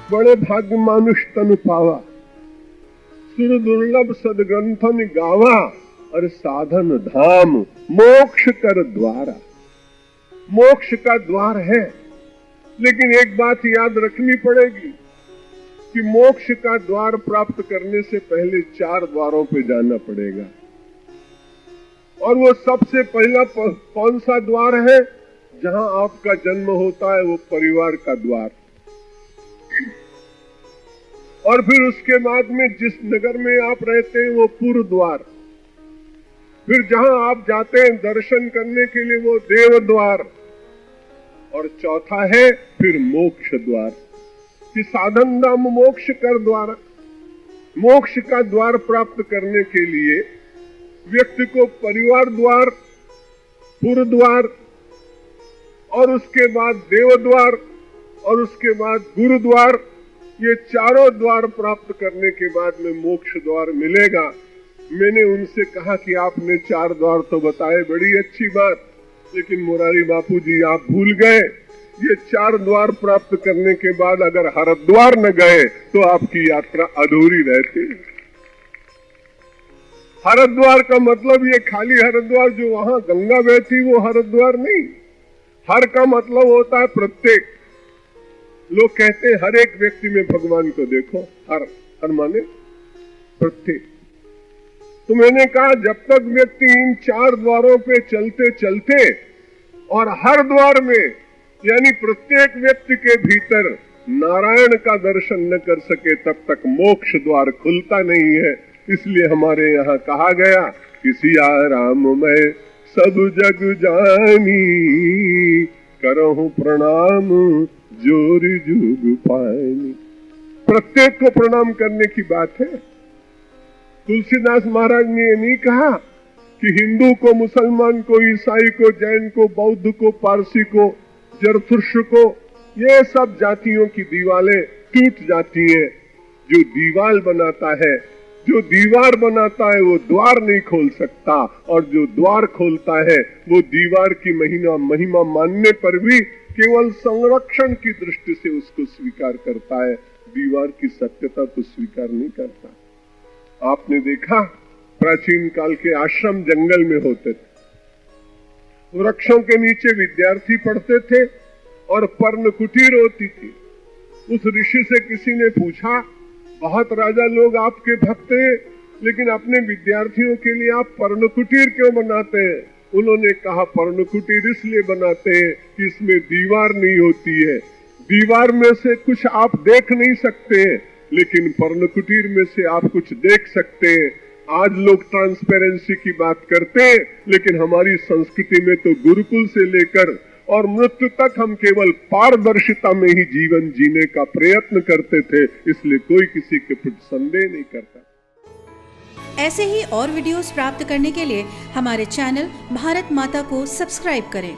बड़े भाग्य मानुष तनु पावा, सुर दुर्लभ सदग्रंथन गावा, और साधन धाम मोक्ष कर द्वारा। मोक्ष का द्वार है, लेकिन एक बात याद रखनी पड़ेगी कि मोक्ष का द्वार प्राप्त करने से पहले 4 द्वारों पे जाना पड़ेगा। और वो सबसे पहला कौन सा द्वार है? जहां आपका जन्म होता है वो परिवार का द्वार, और फिर उसके बाद में जिस नगर में आप रहते हैं वो पूर्व द्वार, फिर जहां आप जाते हैं दर्शन करने के लिए वो देव द्वार, और चौथा है फिर मोक्ष द्वार कि साधन धाम मोक्ष कर द्वारा। मोक्ष का द्वार प्राप्त करने के लिए व्यक्ति को परिवार द्वार, पूर्व द्वार, और उसके बाद देव द्वार, और उसके बाद गुरु द्वार, ये चारों द्वार प्राप्त करने के बाद में मोक्ष द्वार मिलेगा। मैंने उनसे कहा कि आपने 4 द्वार तो बताए, बड़ी अच्छी बात, लेकिन मुरारी बापू जी आप भूल गए, ये 4 द्वार प्राप्त करने के बाद अगर हरिद्वार न गए तो आपकी यात्रा अधूरी रहती। हरिद्वार का मतलब ये खाली हरिद्वार जो वहां गंगा बहती वो हरिद्वार नहीं। हर का मतलब होता है प्रत्येक। लोग कहते हैं हर एक व्यक्ति में भगवान को देखो, हर माने प्रत्येक। तो मैंने कहा जब तक व्यक्ति इन 4 द्वारों पे चलते चलते और हर द्वार में यानी प्रत्येक व्यक्ति के भीतर नारायण का दर्शन न कर सके तब तक मोक्ष द्वार खुलता नहीं है। इसलिए हमारे यहाँ कहा गया कि सिया राम मैं सब जग जानी, करहूं प्रणाम जोर जुग पानी। प्रत्येक को प्रणाम करने की बात है। तुलसीदास महाराज ने ये नहीं कहा कि हिंदू को, मुसलमान को, ईसाई को, जैन को, बौद्ध को, पारसी को, जरथुस्त्र को, ये सब जातियों की दीवारें टूट जाती हैं। जो दीवार बनाता है, जो दीवार बनाता है वो द्वार नहीं खोल सकता, और जो द्वार खोलता है वो दीवार की महिमा मानने पर भी केवल संरक्षण की दृष्टि से उसको स्वीकार करता है, दीवार की सत्यता को स्वीकार नहीं करता। आपने देखा प्राचीन काल के आश्रम जंगल में होते थे, वृक्षों के नीचे विद्यार्थी पढ़ते थे और पर्ण कुटीर होती थी। उस ऋषि से किसी ने पूछा, बहुत राजा लोग आपके भक्त हैं, लेकिन अपने विद्यार्थियों के लिए आप पर्ण कुटीर क्यों बनाते हैं? उन्होंने कहा पर्ण कुटीर इसलिए बनाते हैं कि इसमें दीवार नहीं होती है, दीवार में से कुछ आप देख नहीं सकते हैं, लेकिन पर्ण कुटीर में से आप कुछ देख सकते हैं। आज लोग ट्रांसपेरेंसी की बात करते हैं, लेकिन हमारी संस्कृति में तो गुरुकुल से लेकर और मृत्यु तक हम केवल पारदर्शिता में ही जीवन जीने का प्रयत्न करते थे, इसलिए कोई किसी के प्रति संदेह नहीं करता। ऐसे ही और वीडियोस प्राप्त करने के लिए हमारे चैनल भारत माता को सब्सक्राइब करें